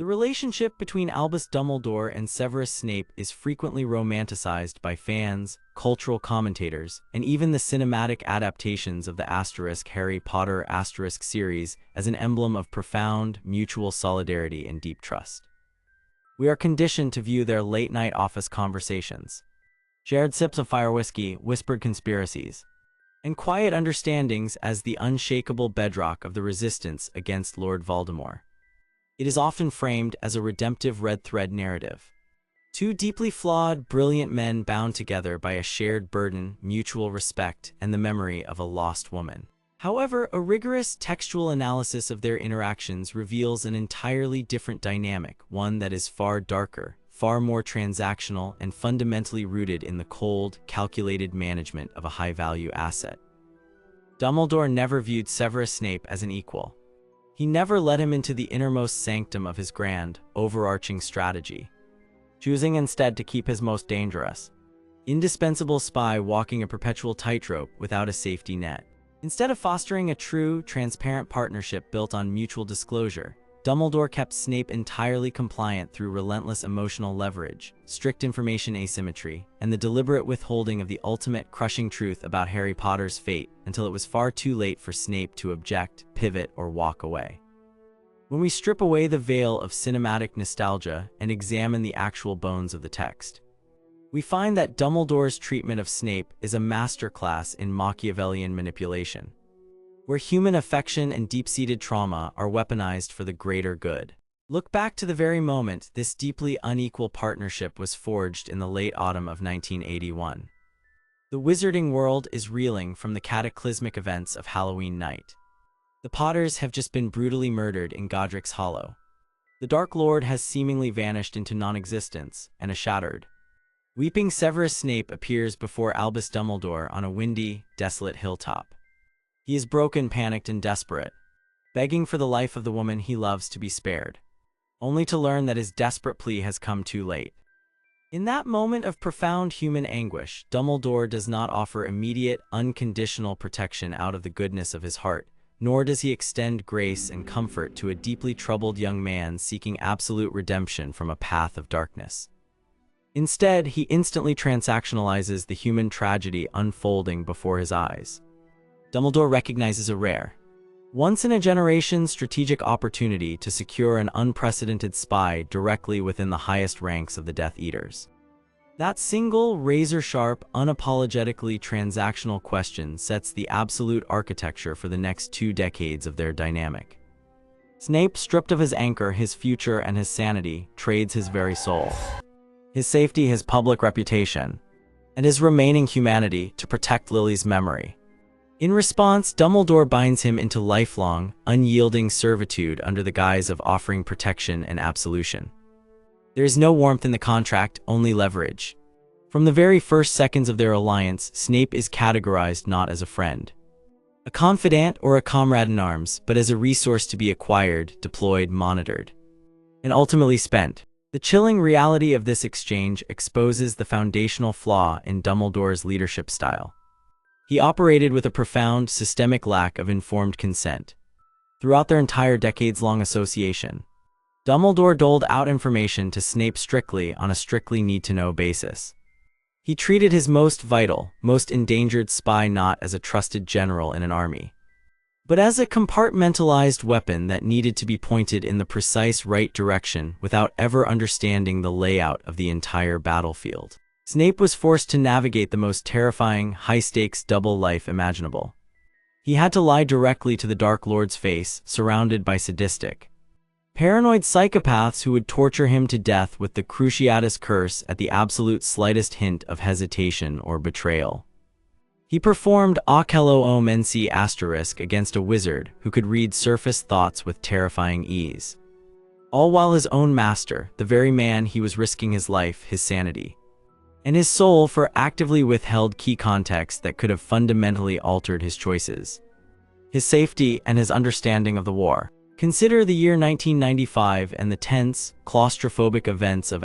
The relationship between Albus Dumbledore and Severus Snape is frequently romanticized by fans, cultural commentators, and even the cinematic adaptations of the Harry Potter series as an emblem of profound, mutual solidarity and deep trust. We are conditioned to view their late-night office conversations, shared sips of fire whiskey, whispered conspiracies, and quiet understandings as the unshakable bedrock of the resistance against Lord Voldemort. It is often framed as a redemptive red thread narrative. Two deeply flawed, brilliant men bound together by a shared burden, mutual respect, and the memory of a lost woman. However, a rigorous textual analysis of their interactions reveals an entirely different dynamic, one that is far darker, far more transactional, and fundamentally rooted in the cold, calculated management of a high-value asset. Dumbledore never viewed Severus Snape as an equal. He never let him into the innermost sanctum of his grand, overarching strategy, choosing instead to keep his most dangerous, indispensable spy walking a perpetual tightrope without a safety net. Instead of fostering a true, transparent partnership built on mutual disclosure, Dumbledore kept Snape entirely compliant through relentless emotional leverage, strict information asymmetry, and the deliberate withholding of the ultimate crushing truth about Harry Potter's fate until it was far too late for Snape to object, pivot, or walk away. When we strip away the veil of cinematic nostalgia and examine the actual bones of the text, we find that Dumbledore's treatment of Snape is a masterclass in Machiavellian manipulation, where human affection and deep-seated trauma are weaponized for the greater good. Look back to the very moment this deeply unequal partnership was forged in the late autumn of 1981. The wizarding world is reeling from the cataclysmic events of Halloween night. The Potters have just been brutally murdered in Godric's Hollow. The Dark Lord has seemingly vanished into non-existence, and a shattered, weeping Severus Snape appears before Albus Dumbledore on a windy, desolate hilltop. He is broken, panicked, and desperate, begging for the life of the woman he loves to be spared, only to learn that his desperate plea has come too late. In that moment of profound human anguish, Dumbledore does not offer immediate, unconditional protection out of the goodness of his heart, nor does he extend grace and comfort to a deeply troubled young man seeking absolute redemption from a path of darkness. Instead, he instantly transactionalizes the human tragedy unfolding before his eyes. Dumbledore recognizes a rare, once-in-a-generation strategic opportunity to secure an unprecedented spy directly within the highest ranks of the Death Eaters. That single, razor-sharp, unapologetically transactional question sets the absolute architecture for the next 2 decades of their dynamic. Snape, stripped of his anchor, his future, and his sanity, trades his very soul, his safety, his public reputation, and his remaining humanity to protect Lily's memory. In response, Dumbledore binds him into lifelong, unyielding servitude under the guise of offering protection and absolution. There is no warmth in the contract, only leverage. From the very first seconds of their alliance, Snape is categorized not as a friend, a confidant, or a comrade in arms, but as a resource to be acquired, deployed, monitored, and ultimately spent. The chilling reality of this exchange exposes the foundational flaw in Dumbledore's leadership style. He operated with a profound, systemic lack of informed consent. Throughout their entire decades-long association, Dumbledore doled out information to Snape strictly on a strictly need-to-know basis. He treated his most vital, most endangered spy not as a trusted general in an army, but as a compartmentalized weapon that needed to be pointed in the precise right direction without ever understanding the layout of the entire battlefield. Snape was forced to navigate the most terrifying, high-stakes double life imaginable. He had to lie directly to the Dark Lord's face, surrounded by sadistic, paranoid psychopaths who would torture him to death with the Cruciatus Curse at the absolute slightest hint of hesitation or betrayal. He performed Occlumency Disaster against a wizard who could read surface thoughts with terrifying ease, all while his own master, the very man he was risking his life, his sanity, and his soul for, actively withheld key context that could have fundamentally altered his choices, his safety, and his understanding of the war. Consider the year 1995 and the tense, claustrophobic events of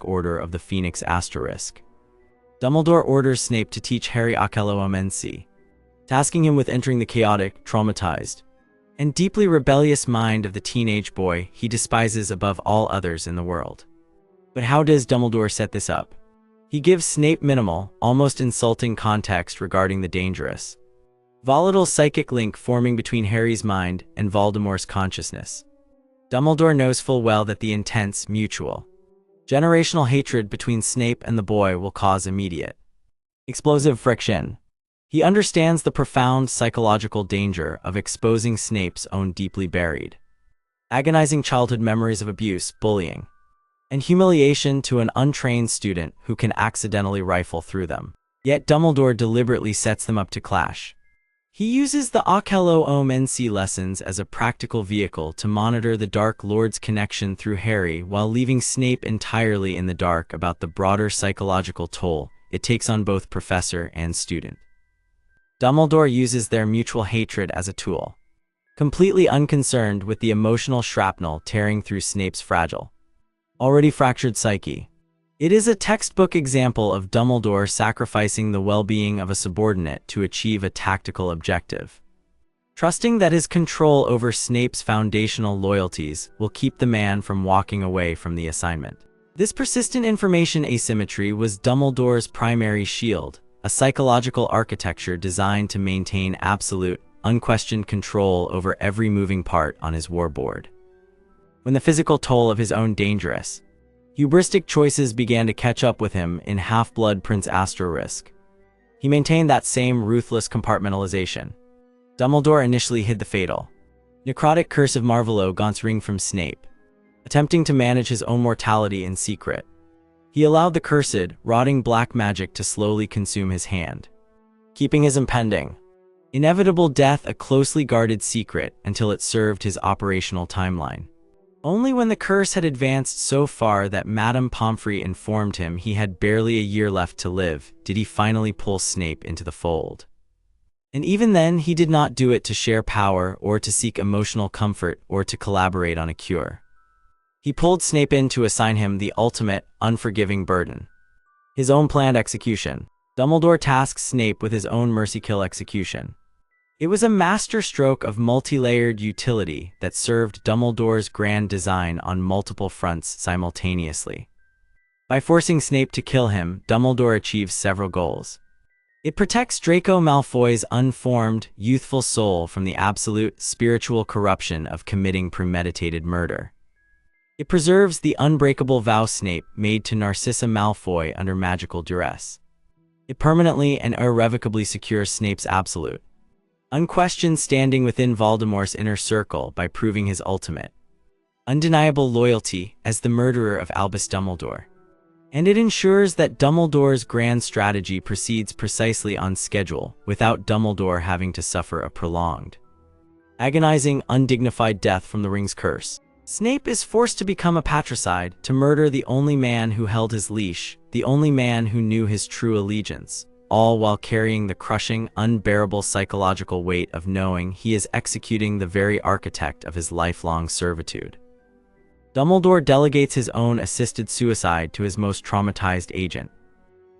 Order of the Phoenix *. Dumbledore orders Snape to teach Harry Occlumency, tasking him with entering the chaotic, traumatized, and deeply rebellious mind of the teenage boy he despises above all others in the world. But how does Dumbledore set this up? He gives Snape minimal, almost insulting context regarding the dangerous, volatile psychic link forming between Harry's mind and Voldemort's consciousness. Dumbledore knows full well that the intense, mutual, generational hatred between Snape and the boy will cause immediate, explosive friction. He understands the profound psychological danger of exposing Snape's own deeply buried, agonizing childhood memories of abuse, bullying, and humiliation to an untrained student who can accidentally rifle through them. Yet Dumbledore deliberately sets them up to clash. He uses the Occlumency lessons as a practical vehicle to monitor the Dark Lord's connection through Harry while leaving Snape entirely in the dark about the broader psychological toll it takes on both professor and student. Dumbledore uses their mutual hatred as a tool, completely unconcerned with the emotional shrapnel tearing through Snape's fragile, already fractured psyche. It is a textbook example of Dumbledore sacrificing the well-being of a subordinate to achieve a tactical objective, trusting that his control over Snape's foundational loyalties will keep the man from walking away from the assignment. This persistent information asymmetry was Dumbledore's primary shield, a psychological architecture designed to maintain absolute, unquestioned control over every moving part on his warboard. When the physical toll of his own dangerous, hubristic choices began to catch up with him in Half-Blood Prince Asterisk, he maintained that same ruthless compartmentalization. Dumbledore initially hid the fatal, necrotic curse of Marvolo Gaunt's ring from Snape, attempting to manage his own mortality in secret. He allowed the cursed, rotting black magic to slowly consume his hand, keeping his impending, inevitable death a closely guarded secret until it served his operational timeline. Only when the curse had advanced so far that Madame Pomfrey informed him he had barely a year left to live did he finally pull Snape into the fold. And even then, he did not do it to share power or to seek emotional comfort or to collaborate on a cure. He pulled Snape in to assign him the ultimate, unforgiving burden, his own planned execution. Dumbledore tasks Snape with his own mercy kill execution. It was a masterstroke of multi-layered utility that served Dumbledore's grand design on multiple fronts simultaneously. By forcing Snape to kill him, Dumbledore achieves several goals. It protects Draco Malfoy's unformed, youthful soul from the absolute, spiritual corruption of committing premeditated murder. It preserves the unbreakable vow Snape made to Narcissa Malfoy under magical duress. It permanently and irrevocably secures Snape's absolute, unquestioned standing within Voldemort's inner circle by proving his ultimate, undeniable loyalty as the murderer of Albus Dumbledore. And it ensures that Dumbledore's grand strategy proceeds precisely on schedule without Dumbledore having to suffer a prolonged, agonizing, undignified death from the ring's curse. Snape is forced to become a patricide, to murder the only man who held his leash, the only man who knew his true allegiance, all while carrying the crushing, unbearable psychological weight of knowing he is executing the very architect of his lifelong servitude. Dumbledore delegates his own assisted suicide to his most traumatized agent,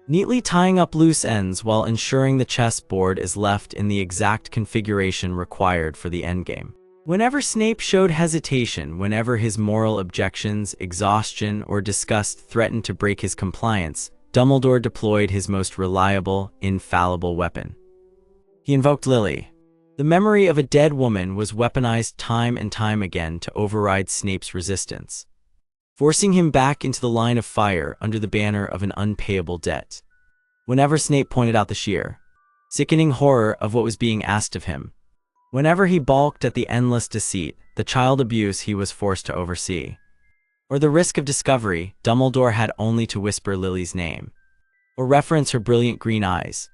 neatly tying up loose ends while ensuring the chessboard is left in the exact configuration required for the endgame. Whenever Snape showed hesitation, whenever his moral objections, exhaustion, or disgust threatened to break his compliance, Dumbledore deployed his most reliable, infallible weapon. He invoked Lily. The memory of a dead woman was weaponized time and time again to override Snape's resistance, forcing him back into the line of fire under the banner of an unpayable debt. Whenever Snape pointed out the sheer, sickening horror of what was being asked of him, whenever he balked at the endless deceit, the child abuse he was forced to oversee, or the risk of discovery, Dumbledore had only to whisper Lily's name, or reference her brilliant green eyes,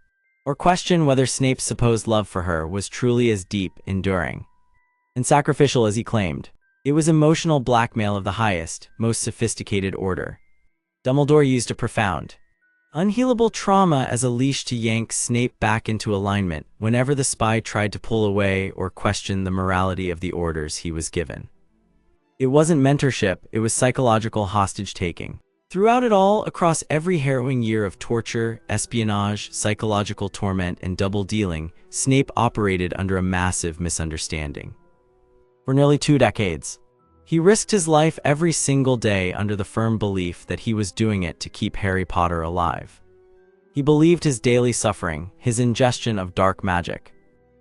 or question whether Snape's supposed love for her was truly as deep, enduring, and sacrificial as he claimed. It was emotional blackmail of the highest, most sophisticated order. Dumbledore used a profound, unhealable trauma as a leash to yank Snape back into alignment whenever the spy tried to pull away or question the morality of the orders he was given. It wasn't mentorship, it was psychological hostage-taking. Throughout it all, across every harrowing year of torture, espionage, psychological torment, and double-dealing, Snape operated under a massive misunderstanding. For nearly 2 decades, he risked his life every single day under the firm belief that he was doing it to keep Harry Potter alive. He believed his daily suffering, his ingestion of dark magic,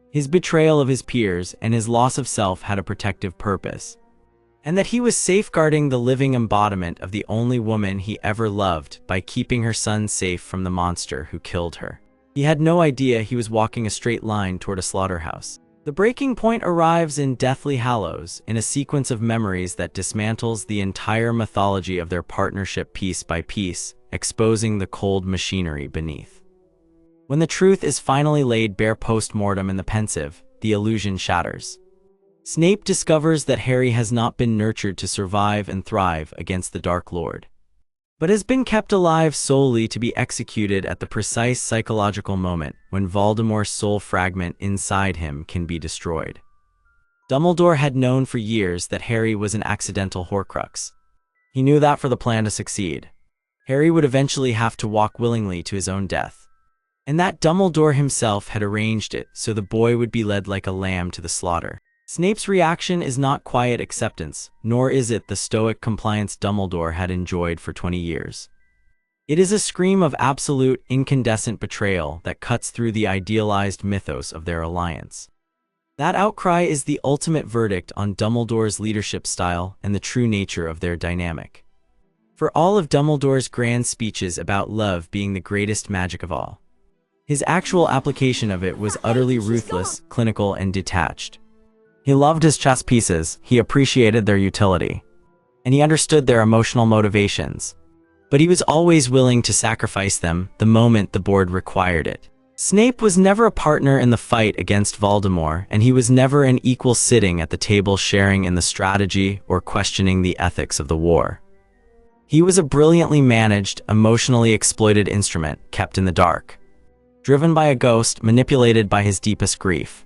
his betrayal of his peers, and his loss of self had a protective purpose, and that he was safeguarding the living embodiment of the only woman he ever loved by keeping her son safe from the monster who killed her. He had no idea he was walking a straight line toward a slaughterhouse. The breaking point arrives in Deathly Hallows, in a sequence of memories that dismantles the entire mythology of their partnership piece by piece, exposing the cold machinery beneath. When the truth is finally laid bare post-mortem in the Pensieve, the illusion shatters. Snape discovers that Harry has not been nurtured to survive and thrive against the Dark Lord, but has been kept alive solely to be executed at the precise psychological moment when Voldemort's soul fragment inside him can be destroyed. Dumbledore had known for years that Harry was an accidental Horcrux. He knew that for the plan to succeed, Harry would eventually have to walk willingly to his own death, and that Dumbledore himself had arranged it so the boy would be led like a lamb to the slaughter. Snape's reaction is not quiet acceptance, nor is it the stoic compliance Dumbledore had enjoyed for 20 years. It is a scream of absolute, incandescent betrayal that cuts through the idealized mythos of their alliance. That outcry is the ultimate verdict on Dumbledore's leadership style and the true nature of their dynamic. For all of Dumbledore's grand speeches about love being the greatest magic of all, his actual application of it was utterly ruthless, clinical, and detached. He loved his chess pieces, he appreciated their utility, and he understood their emotional motivations. But he was always willing to sacrifice them the moment the board required it. Snape was never a partner in the fight against Voldemort, and he was never an equal sitting at the table sharing in the strategy or questioning the ethics of the war. He was a brilliantly managed, emotionally exploited instrument kept in the dark, driven by a ghost, manipulated by his deepest grief,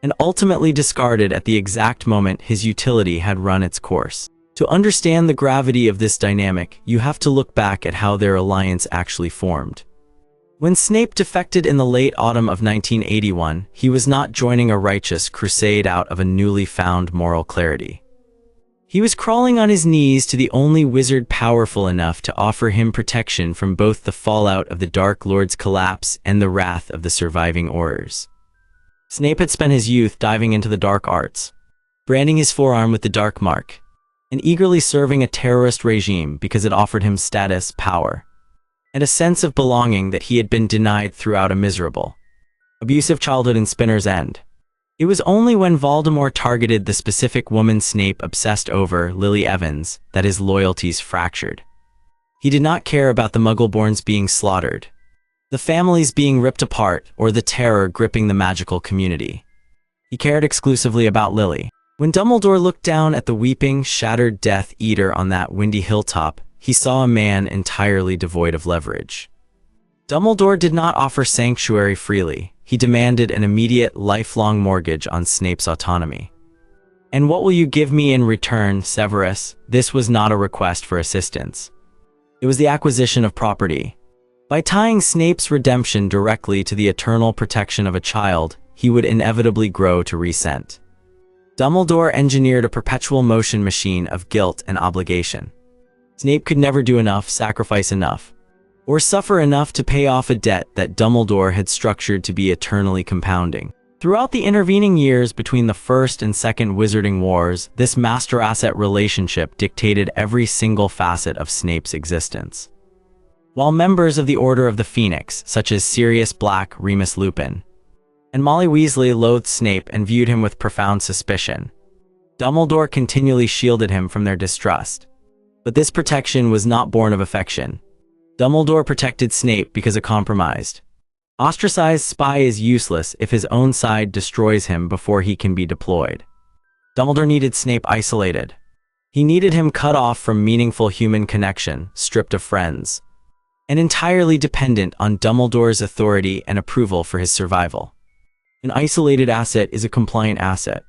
and ultimately discarded at the exact moment his utility had run its course. To understand the gravity of this dynamic, you have to look back at how their alliance actually formed. When Snape defected in the late autumn of 1981, he was not joining a righteous crusade out of a newly found moral clarity. He was crawling on his knees to the only wizard powerful enough to offer him protection from both the fallout of the Dark Lord's collapse and the wrath of the surviving Aurors. Snape had spent his youth diving into the dark arts, branding his forearm with the Dark Mark, and eagerly serving a terrorist regime because it offered him status, power, and a sense of belonging that he had been denied throughout a miserable, abusive childhood in Spinner's End. It was only when Voldemort targeted the specific woman Snape obsessed over, Lily Evans, that his loyalties fractured. He did not care about the Muggleborns being slaughtered, the families being ripped apart, or the terror gripping the magical community. He cared exclusively about Lily. When Dumbledore looked down at the weeping, shattered Death Eater on that windy hilltop, he saw a man entirely devoid of leverage. Dumbledore did not offer sanctuary freely. He demanded an immediate, lifelong mortgage on Snape's autonomy. "And what will you give me in return, Severus?" This was not a request for assistance. It was the acquisition of property. By tying Snape's redemption directly to the eternal protection of a child, he would inevitably grow to resent. Dumbledore engineered a perpetual motion machine of guilt and obligation. Snape could never do enough, sacrifice enough, or suffer enough to pay off a debt that Dumbledore had structured to be eternally compounding. Throughout the intervening years between the First and Second Wizarding Wars, this master-asset relationship dictated every single facet of Snape's existence. While members of the Order of the Phoenix, such as Sirius Black, Remus Lupin, and Molly Weasley loathed Snape and viewed him with profound suspicion, Dumbledore continually shielded him from their distrust. But this protection was not born of affection. Dumbledore protected Snape because a compromised, ostracized spy is useless if his own side destroys him before he can be deployed. Dumbledore needed Snape isolated. He needed him cut off from meaningful human connection, stripped of friends, and entirely dependent on Dumbledore's authority and approval for his survival. An isolated asset is a compliant asset.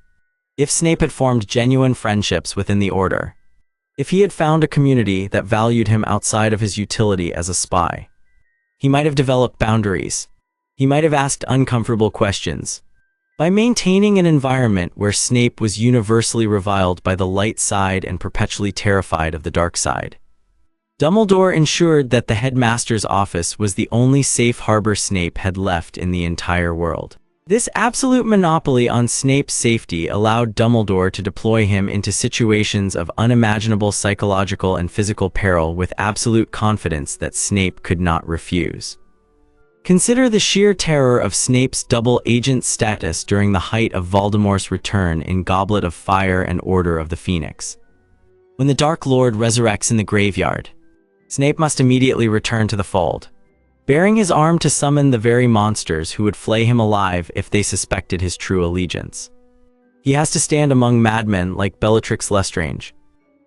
If Snape had formed genuine friendships within the Order, if he had found a community that valued him outside of his utility as a spy, he might have developed boundaries. He might have asked uncomfortable questions. By maintaining an environment where Snape was universally reviled by the light side and perpetually terrified of the dark side, Dumbledore ensured that the headmaster's office was the only safe harbor Snape had left in the entire world. This absolute monopoly on Snape's safety allowed Dumbledore to deploy him into situations of unimaginable psychological and physical peril with absolute confidence that Snape could not refuse. Consider the sheer terror of Snape's double agent status during the height of Voldemort's return in Goblet of Fire and Order of the Phoenix. When the Dark Lord resurrects in the graveyard, Snape must immediately return to the fold, baring his arm to summon the very monsters who would flay him alive if they suspected his true allegiance. He has to stand among madmen like Bellatrix Lestrange,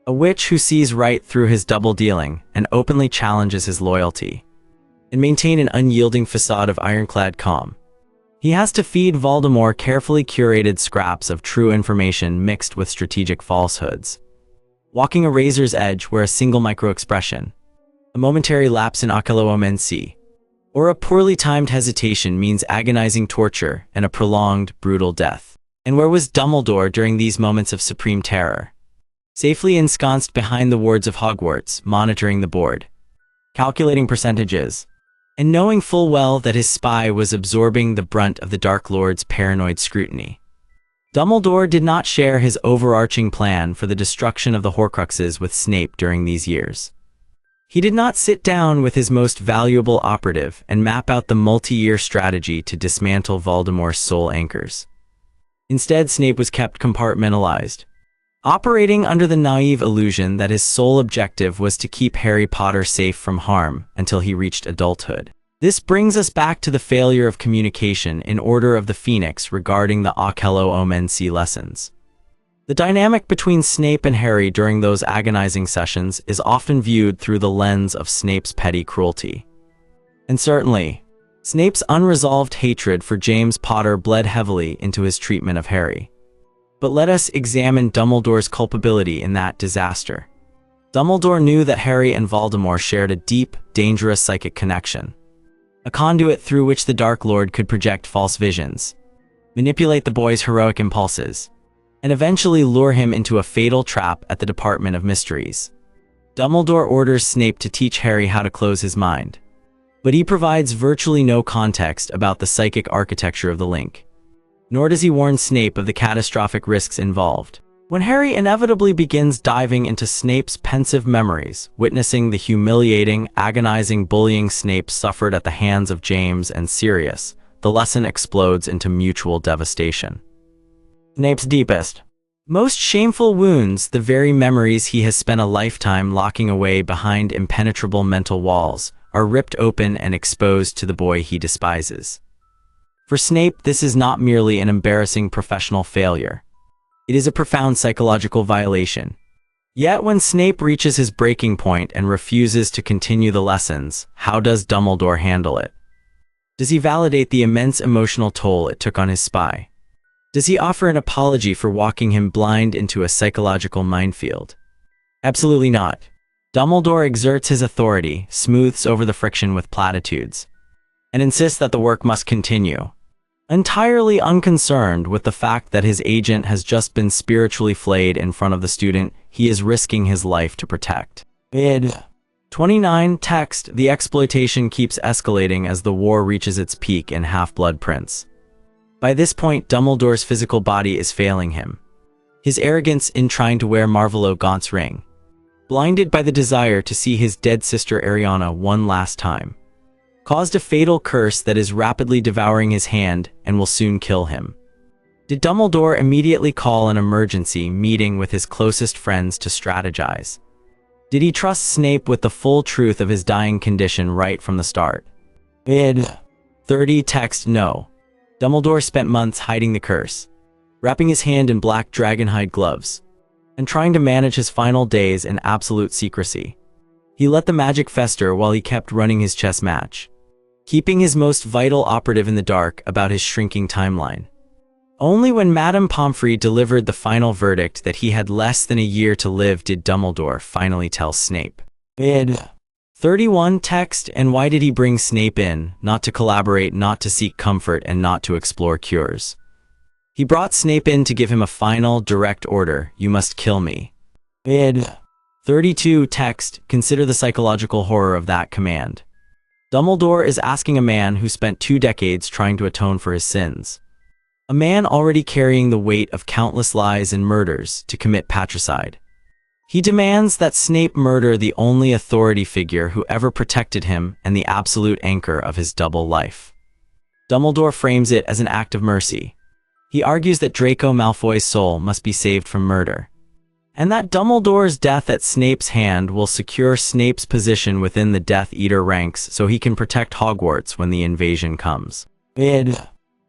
a witch who sees right through his double dealing and openly challenges his loyalty, and maintain an unyielding facade of ironclad calm. He has to feed Voldemort carefully curated scraps of true information mixed with strategic falsehoods, walking a razor's edge where a single micro-expression, a momentary lapse in Occlumency, or a poorly timed hesitation means agonizing torture and a prolonged, brutal death. And where was Dumbledore during these moments of supreme terror? Safely ensconced behind the wards of Hogwarts, monitoring the board, calculating percentages, and knowing full well that his spy was absorbing the brunt of the Dark Lord's paranoid scrutiny. Dumbledore did not share his overarching plan for the destruction of the Horcruxes with Snape during these years. He did not sit down with his most valuable operative and map out the multi-year strategy to dismantle Voldemort's soul anchors. Instead, Snape was kept compartmentalized, operating under the naive illusion that his sole objective was to keep Harry Potter safe from harm until he reached adulthood. This brings us back to the failure of communication in Order of the Phoenix regarding the Occlumency lessons. The dynamic between Snape and Harry during those agonizing sessions is often viewed through the lens of Snape's petty cruelty. And certainly, Snape's unresolved hatred for James Potter bled heavily into his treatment of Harry. But let us examine Dumbledore's culpability in that disaster. Dumbledore knew that Harry and Voldemort shared a deep, dangerous psychic connection, a conduit through which the Dark Lord could project false visions, manipulate the boy's heroic impulses, and eventually lure him into a fatal trap at the Department of Mysteries. Dumbledore orders Snape to teach Harry how to close his mind, but he provides virtually no context about the psychic architecture of the link. Nor does he warn Snape of the catastrophic risks involved. When Harry inevitably begins diving into Snape's pensive memories, witnessing the humiliating, agonizing bullying Snape suffered at the hands of James and Sirius, the lesson explodes into mutual devastation. Snape's deepest, most shameful wounds, the very memories he has spent a lifetime locking away behind impenetrable mental walls, are ripped open and exposed to the boy he despises. For Snape, this is not merely an embarrassing professional failure. It is a profound psychological violation. Yet when Snape reaches his breaking point and refuses to continue the lessons, how does Dumbledore handle it? Does he validate the immense emotional toll it took on his spy? Does he offer an apology for walking him blind into a psychological minefield? Absolutely not. Dumbledore exerts his authority, smooths over the friction with platitudes, and insists that the work must continue, entirely unconcerned with the fact that his agent has just been spiritually flayed in front of the student he is risking his life to protect. Id. 29 Text. The exploitation keeps escalating as the war reaches its peak in Half-Blood Prince. By this point, Dumbledore's physical body is failing him. His arrogance in trying to wear Marvolo Gaunt's ring, blinded by the desire to see his dead sister Ariana one last time, caused a fatal curse that is rapidly devouring his hand and will soon kill him. Did Dumbledore immediately call an emergency meeting with his closest friends to strategize? Did he trust Snape with the full truth of his dying condition right from the start? Id. 30 Text. No. Dumbledore spent months hiding the curse, wrapping his hand in black dragonhide gloves, and trying to manage his final days in absolute secrecy. He let the magic fester while he kept running his chess match, keeping his most vital operative in the dark about his shrinking timeline. Only when Madame Pomfrey delivered the final verdict that he had less than a year to live did Dumbledore finally tell Snape. Id. 31 Text. And why did he bring Snape in? Not to collaborate, not to seek comfort, and not to explore cures. He brought Snape in to give him a final, direct order: you must kill me. Id. 32 text, consider the psychological horror of that command. Dumbledore is asking a man who spent 2 decades trying to atone for his sins, a man already carrying the weight of countless lies and murders, to commit patricide. He demands that Snape murder the only authority figure who ever protected him and the absolute anchor of his double life. Dumbledore frames it as an act of mercy. He argues that Draco Malfoy's soul must be saved from murder, and that Dumbledore's death at Snape's hand will secure Snape's position within the Death Eater ranks so he can protect Hogwarts when the invasion comes. Id.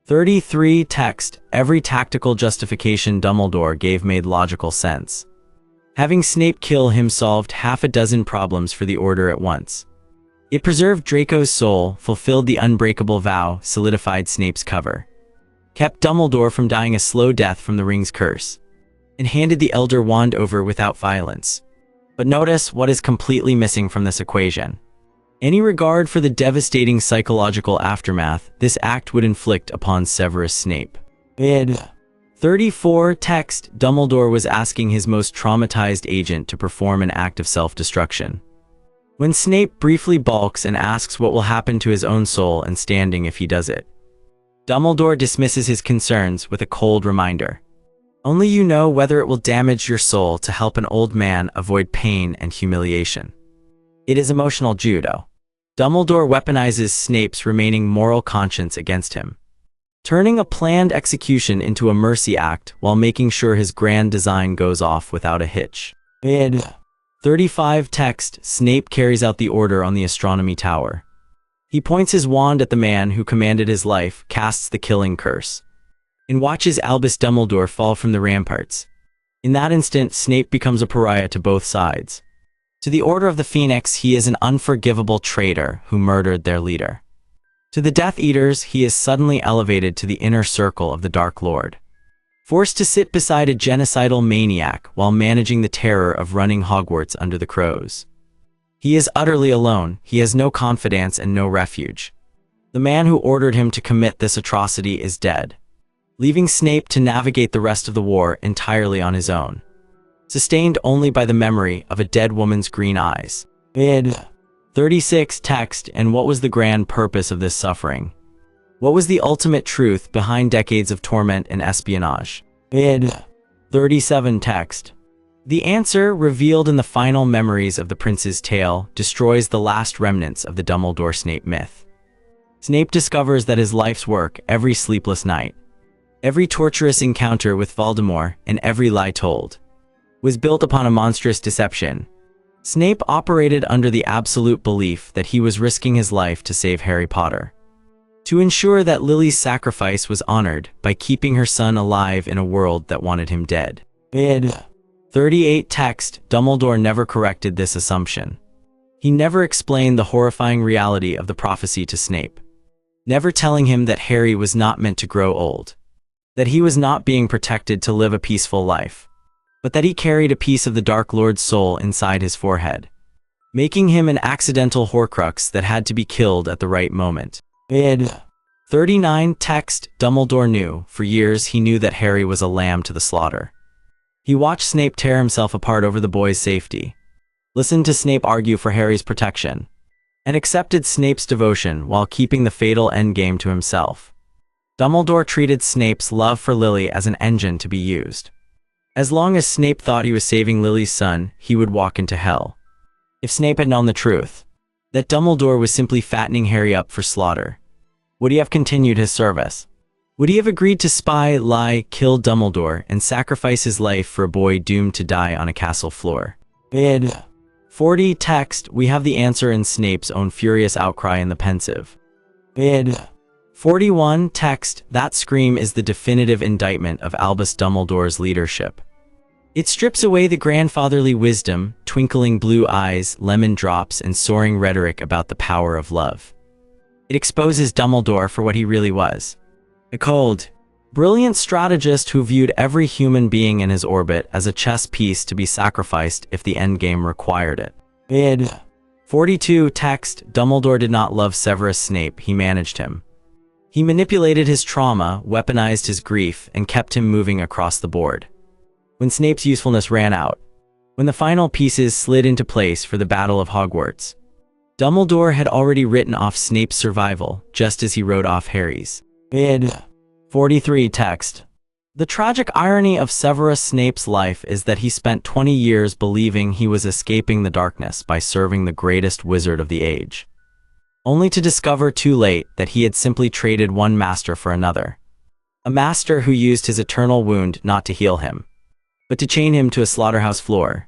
33 text, every tactical justification Dumbledore gave made logical sense. Having Snape kill him solved half a dozen problems for the Order at once. It preserved Draco's soul, fulfilled the unbreakable vow, solidified Snape's cover, kept Dumbledore from dying a slow death from the ring's curse, and handed the Elder Wand over without violence. But notice what is completely missing from this equation: any regard for the devastating psychological aftermath this act would inflict upon Severus Snape. Id. 34 text, Dumbledore was asking his most traumatized agent to perform an act of self-destruction. When Snape briefly balks and asks what will happen to his own soul and standing if he does it, Dumbledore dismisses his concerns with a cold reminder: only you know whether it will damage your soul to help an old man avoid pain and humiliation. It is emotional judo. Dumbledore weaponizes Snape's remaining moral conscience against him, turning a planned execution into a mercy act while making sure his grand design goes off without a hitch. Id. 35 text, Snape carries out the order on the astronomy tower. He points his wand at the man who commanded his life, casts the killing curse, and watches Albus Dumbledore fall from the ramparts. In that instant, Snape becomes a pariah to both sides. To the Order of the Phoenix, he is an unforgivable traitor who murdered their leader. To the Death Eaters, he is suddenly elevated to the inner circle of the Dark Lord, forced to sit beside a genocidal maniac while managing the terror of running Hogwarts under the crows. He is utterly alone. He has no confidants and no refuge. The man who ordered him to commit this atrocity is dead, leaving Snape to navigate the rest of the war entirely on his own, sustained only by the memory of a dead woman's green eyes. Id. 36 text, and what was the grand purpose of this suffering? What was the ultimate truth behind decades of torment and espionage? Id. 37 text. The answer, revealed in the final memories of the prince's tale, destroys the last remnants of the Dumbledore-Snape myth. Snape discovers that his life's work, every sleepless night, every torturous encounter with Voldemort, and every lie told, was built upon a monstrous deception. Snape operated under the absolute belief that he was risking his life to save Harry Potter, to ensure that Lily's sacrifice was honored by keeping her son alive in a world that wanted him dead. Id. 38 text, Dumbledore never corrected this assumption. He never explained the horrifying reality of the prophecy to Snape, never telling him that Harry was not meant to grow old, that he was not being protected to live a peaceful life, but that he carried a piece of the Dark Lord's soul inside his forehead, making him an accidental Horcrux that had to be killed at the right moment. Id. 39 text, Dumbledore knew. For years he knew that Harry was a lamb to the slaughter. He watched Snape tear himself apart over the boy's safety, listened to Snape argue for Harry's protection, and accepted Snape's devotion while keeping the fatal endgame to himself. Dumbledore treated Snape's love for Lily as an engine to be used. As long as Snape thought he was saving Lily's son, he would walk into hell. If Snape had known the truth, that Dumbledore was simply fattening Harry up for slaughter, would he have continued his service? Would he have agreed to spy, lie, kill Dumbledore, and sacrifice his life for a boy doomed to die on a castle floor? Id. 40 text, we have the answer in Snape's own furious outcry in the Pensieve. Id. 41 text, that scream is the definitive indictment of Albus Dumbledore's leadership. It strips away the grandfatherly wisdom, twinkling blue eyes, lemon drops, and soaring rhetoric about the power of love. It exposes Dumbledore for what he really was: a cold, brilliant strategist who viewed every human being in his orbit as a chess piece to be sacrificed if the endgame required it. Id. 42 text, Dumbledore did not love Severus Snape, he managed him. He manipulated his trauma, weaponized his grief, and kept him moving across the board. When Snape's usefulness ran out, when the final pieces slid into place for the Battle of Hogwarts, Dumbledore had already written off Snape's survival, just as he wrote off Harry's. Id. 43 text. The tragic irony of Severus Snape's life is that he spent 20 years believing he was escaping the darkness by serving the greatest wizard of the age, only to discover too late that he had simply traded one master for another. A master who used his eternal wound not to heal him, but to chain him to a slaughterhouse floor.